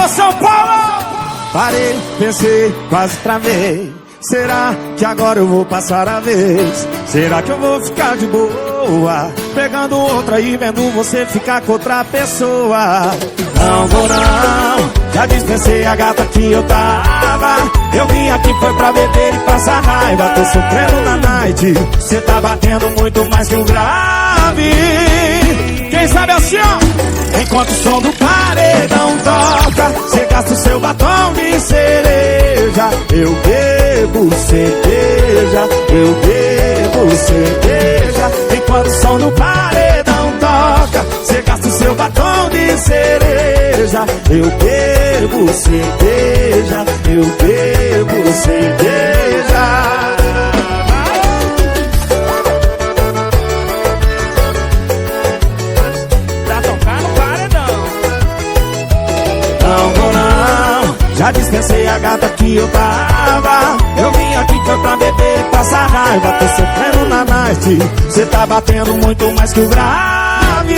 São Paulo! Parei, pensei, quase travei. Será que agora eu vou passar a vez? Será que eu vou ficar de boa, pegando outra e vendo você ficar com outra pessoa? Não vou não, já dispensei a gata que eu tava. Eu vim aqui foi pra beber e passar raiva. Tô sofrendo na night, cê tá batendo muito mais que o grave. Quem sabe assim, ó? Enquanto o som do paredão toca, cê gasta o seu batom de cereja. Eu bebo cerveja, eu bebo cerveja. Enquanto o som do paredão toca, cê gasta o seu batom de cereja. Eu bebo cerveja, eu bebo cerveja. Já dispensei a gata que eu tava. Eu vim aqui foi pra beber e passar raiva. Tô sofrendo na night, cê tá batendo muito mais que o grave.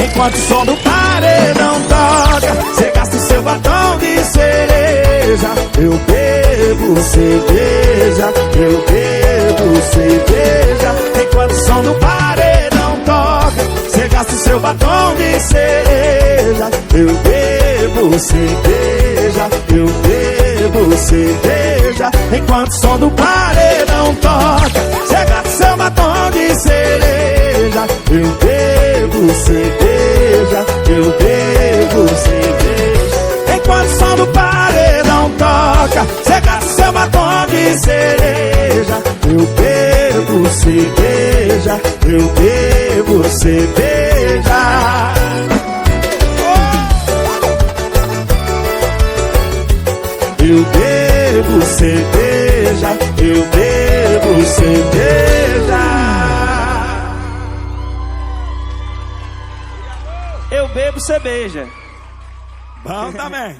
Enquanto o som do paredão toca, cê gasta o seu batom de cereja. Eu bebo cerveja, eu bebo cerveja. Enquanto o som do paredão toca, cê gasta o seu batom de cereja. Eu bebo cerveja, eu bebo cerveja. Enquanto o som do paredão toca, cê gasta seu batom de cereja. Eu bebo cerveja, eu bebo cerveja. Enquanto o som do paredão toca, cê gasta seu batom de cereja. Eu bebo cerveja, eu bebo cerveja. Eu bebo cerveja, eu bebo cerveja. Eu bebo cerveja. Bom também.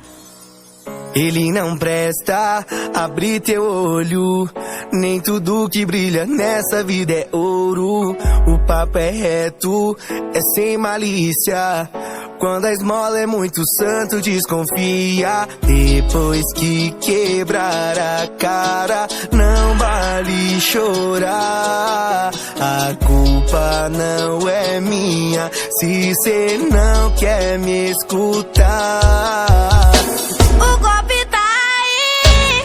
Ele não presta, abre teu olho. Nem tudo que brilha nessa vida é ouro. O papo é reto, é sem malícia. Quando a esmola é muito santo, desconfia. Depois que quebrar a cara, não vale chorar. A culpa não é minha se cê não quer me escutar. O golpe tá aí,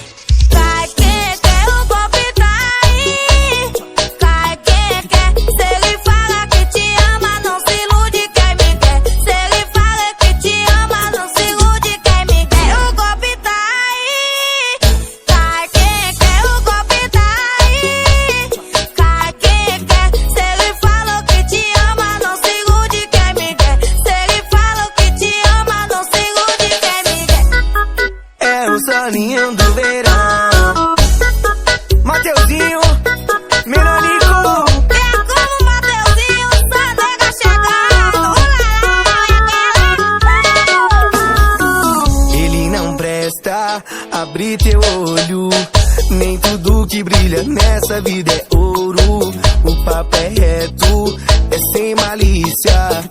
cai quem quer, o golpe tá aí, cai quem quer. Se ele fala que te ama, não se ilude quem me quer. Se ele fala que te ama, não se ilude quem me quer. O golpe tá aí, cai quem quer, o golpe tá aí, cai quem quer. Se ele fala que te ama, não se ilude quem me quer. Se ele fala que te ama, não se ilude quem me quer. É o soninho do verão. Mateuzinho, Mironico. É como Mateuzinho, só nega chegando. Ele não presta, abre teu olho. Nem tudo que brilha nessa vida é ouro. O papo é reto, é sem malícia.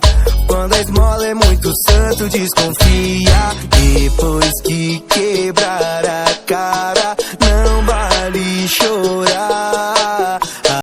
Quando a esmola é muito santo, desconfia. Depois que quebrar a cara,